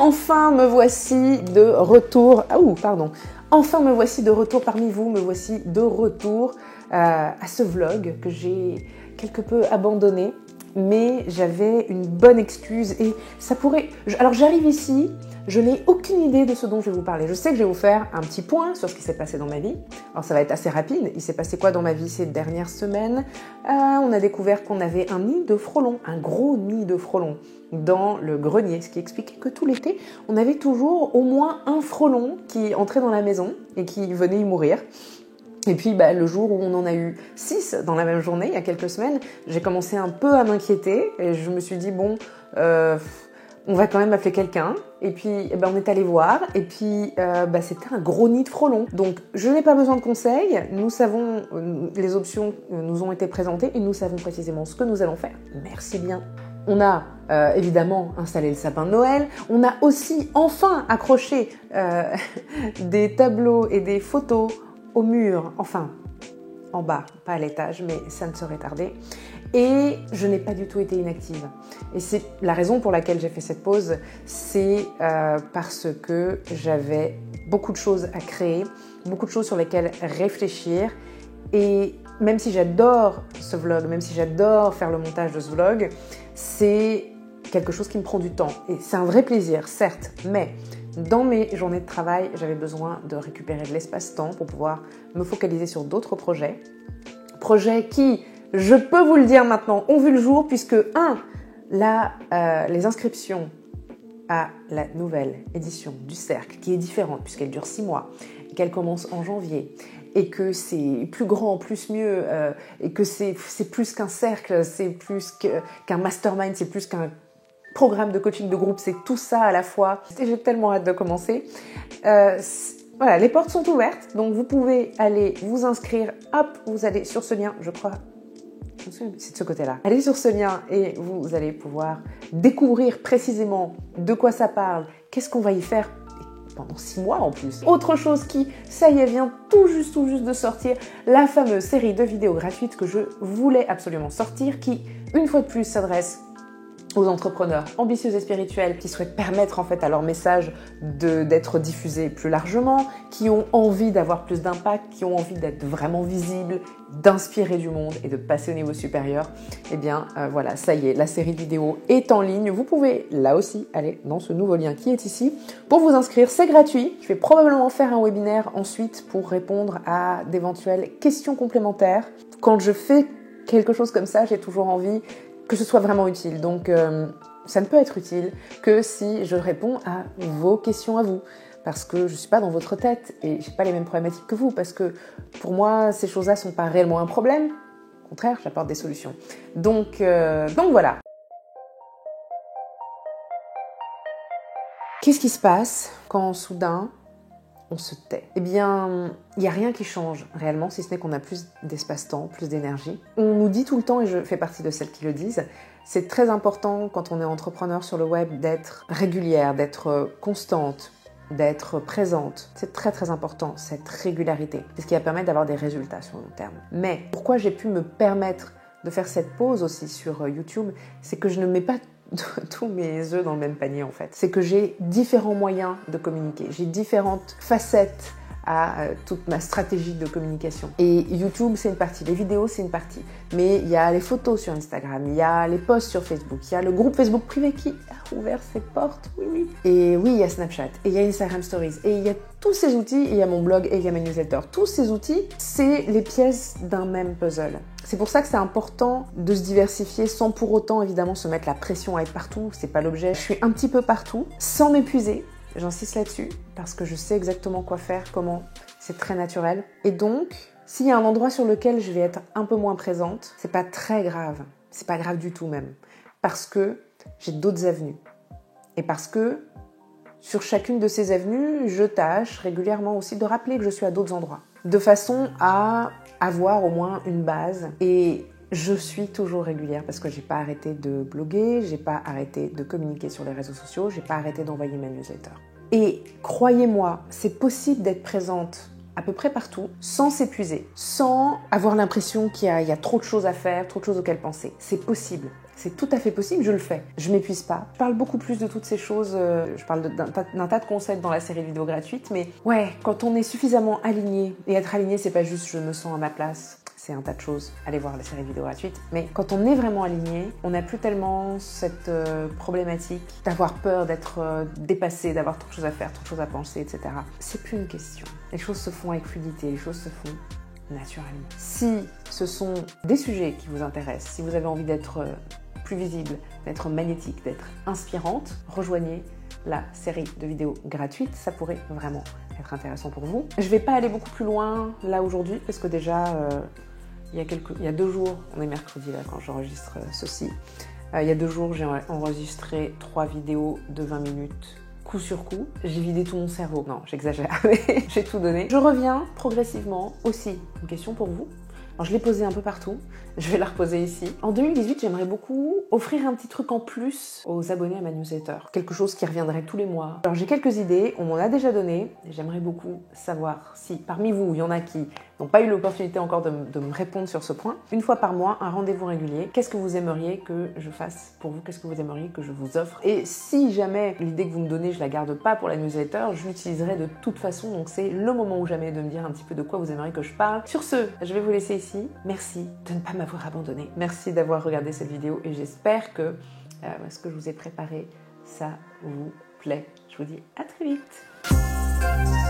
enfin me voici de retour. Enfin me voici de retour parmi vous, me voici de retour à ce vlog que j'ai quelque peu abandonné. Mais j'avais une bonne excuse et ça pourrait... Alors j'arrive ici, je n'ai aucune idée de ce dont je vais vous parler. Je sais que je vais vous faire un petit point sur ce qui s'est passé dans ma vie. Alors ça va être assez rapide. Il s'est passé quoi dans ma vie ces dernières semaines? On a découvert qu'on avait un nid de frelons, un gros nid de frelons dans le grenier, ce qui expliquait que tout l'été, on avait toujours au moins un frelon qui entrait dans la maison et qui venait y mourir. Et puis le jour où on en a eu 6 dans la même journée, il y a quelques semaines, j'ai commencé un peu à m'inquiéter et je me suis dit bon, on va quand même appeler quelqu'un. Et puis on est allé voir et puis c'était un gros nid de frelons. Donc je n'ai pas besoin de conseils, nous savons, les options nous ont été présentées et nous savons précisément ce que nous allons faire. Merci bien. On a évidemment installé le sapin de Noël, on a aussi enfin accroché des tableaux et des photos au mur, enfin en bas, pas à l'étage, mais ça ne serait tardé. Et je n'ai pas du tout été inactive. Et c'est la raison pour laquelle j'ai fait cette pause, c'est parce que j'avais beaucoup de choses à créer, beaucoup de choses sur lesquelles réfléchir. Et même si j'adore ce vlog, même si j'adore faire le montage de ce vlog, c'est quelque chose qui me prend du temps. Et c'est un vrai plaisir, certes, mais dans mes journées de travail, j'avais besoin de récupérer de l'espace-temps pour pouvoir me focaliser sur d'autres projets. Projets qui, je peux vous le dire maintenant, ont vu le jour puisque, les inscriptions à la nouvelle édition du Cercle, qui est différente puisqu'elle dure 6 mois et qu'elle commence en janvier, et que c'est plus grand, plus mieux, et que c'est plus qu'un cercle, c'est plus qu'un mastermind, c'est plus qu'un programme de coaching de groupe, c'est tout ça à la fois. Et j'ai tellement hâte de commencer. Voilà, les portes sont ouvertes, donc vous pouvez aller vous inscrire. Hop, vous allez sur ce lien, je crois. C'est de ce côté-là. Allez sur ce lien et vous allez pouvoir découvrir précisément de quoi ça parle, qu'est-ce qu'on va y faire pendant 6 mois en plus. Autre chose qui, ça y est, vient tout juste de sortir, la fameuse série de vidéos gratuites que je voulais absolument sortir, qui, une fois de plus, s'adresse aux entrepreneurs ambitieux et spirituels qui souhaitent permettre en fait à leur message d'être diffusé plus largement, qui ont envie d'avoir plus d'impact, qui ont envie d'être vraiment visibles, d'inspirer du monde et de passer au niveau supérieur. Eh bien voilà, ça y est, la série de vidéos est en ligne. Vous pouvez là aussi aller dans ce nouveau lien qui est ici pour vous inscrire. C'est gratuit. Je vais probablement faire un webinaire ensuite pour répondre à d'éventuelles questions complémentaires. Quand je fais quelque chose comme ça, j'ai toujours envie que ce soit vraiment utile. Donc, ça ne peut être utile que si je réponds à vos questions à vous. Parce que je ne suis pas dans votre tête et je n'ai pas les mêmes problématiques que vous. Parce que pour moi, ces choses-là ne sont pas réellement un problème. Au contraire, j'apporte des solutions. Donc voilà. Qu'est-ce qui se passe quand soudain on se tait? Eh bien, il n'y a rien qui change réellement, si ce n'est qu'on a plus d'espace-temps, plus d'énergie. On nous dit tout le temps, et je fais partie de celles qui le disent, c'est très important quand on est entrepreneur sur le web d'être régulière, d'être constante, d'être présente. C'est très très important, cette régularité. C'est ce qui va permettre d'avoir des résultats sur le long terme. Mais pourquoi j'ai pu me permettre de faire cette pause aussi sur YouTube, c'est que je ne mets pas tous mes œufs dans le même panier en fait. C'est que j'ai différents moyens de communiquer, j'ai différentes facettes à toute ma stratégie de communication. Et YouTube, c'est une partie, les vidéos, c'est une partie. Mais il y a les photos sur Instagram, il y a les posts sur Facebook, il y a le groupe Facebook privé qui a ouvert ses portes, oui. Et oui, il y a Snapchat, et il y a Instagram Stories, et il y a tous ces outils, et il y a mon blog, et il y a ma newsletter. Tous ces outils, c'est les pièces d'un même puzzle. C'est pour ça que c'est important de se diversifier sans pour autant, évidemment, se mettre la pression à être partout. C'est pas l'objet. Je suis un petit peu partout, sans m'épuiser. J'insiste là-dessus parce que je sais exactement quoi faire, comment, c'est très naturel. Et donc, s'il y a un endroit sur lequel je vais être un peu moins présente, c'est pas très grave. C'est pas grave du tout même. Parce que j'ai d'autres avenues. Et parce que sur chacune de ces avenues, je tâche régulièrement aussi de rappeler que je suis à d'autres endroits. De façon à avoir au moins une base. Et je suis toujours régulière parce que j'ai pas arrêté de bloguer, j'ai pas arrêté de communiquer sur les réseaux sociaux, j'ai pas arrêté d'envoyer ma newsletter. Et croyez-moi, c'est possible d'être présente à peu près partout, sans s'épuiser, sans avoir l'impression qu'il y a trop de choses à faire, trop de choses auxquelles penser. C'est possible. C'est tout à fait possible, je le fais. Je m'épuise pas. Je parle beaucoup plus de toutes ces choses, je parle d'un tas de concepts dans la série de vidéos gratuite, mais ouais, quand on est suffisamment aligné, et être aligné, c'est pas juste je me sens à ma place, c'est un tas de choses, allez voir la série de vidéos gratuite, mais quand on est vraiment aligné, on n'a plus tellement cette problématique d'avoir peur d'être dépassé, d'avoir trop de choses à faire, trop de choses à penser, etc. C'est plus une question. Les choses se font avec fluidité, les choses se font naturellement. Si ce sont des sujets qui vous intéressent, si vous avez envie d'être plus visible, d'être magnétique, d'être inspirante, rejoignez la série de vidéos gratuites, ça pourrait vraiment être intéressant pour vous. Je vais pas aller beaucoup plus loin là aujourd'hui parce que déjà il y a 2 jours, on est mercredi là quand j'enregistre ceci, il y a 2 jours j'ai enregistré 3 vidéos de 20 minutes coup sur coup, j'ai vidé tout mon cerveau. Non, j'exagère, mais j'ai tout donné. Je reviens progressivement aussi. Une question pour vous. Alors, je l'ai posée un peu partout, je vais la reposer ici. En 2018, j'aimerais beaucoup offrir un petit truc en plus aux abonnés à ma newsletter. Quelque chose qui reviendrait tous les mois. Alors j'ai quelques idées, on m'en a déjà donné, et j'aimerais beaucoup savoir si parmi vous, il y en a qui n'ont pas eu l'opportunité encore de me répondre sur ce point. Une fois par mois, un rendez-vous régulier. Qu'est-ce que vous aimeriez que je fasse pour vous? Qu'est-ce que vous aimeriez que je vous offre? Et si jamais l'idée que vous me donnez, je la garde pas pour la newsletter, je l'utiliserai de toute façon. Donc c'est le moment ou jamais de me dire un petit peu de quoi vous aimeriez que je parle. Sur ce, je vais vous laisser ici. Merci de ne pas m'avoir abandonné. Merci d'avoir regardé cette vidéo et j'espère que ce que je vous ai préparé, ça vous plaît. Je vous dis à très vite.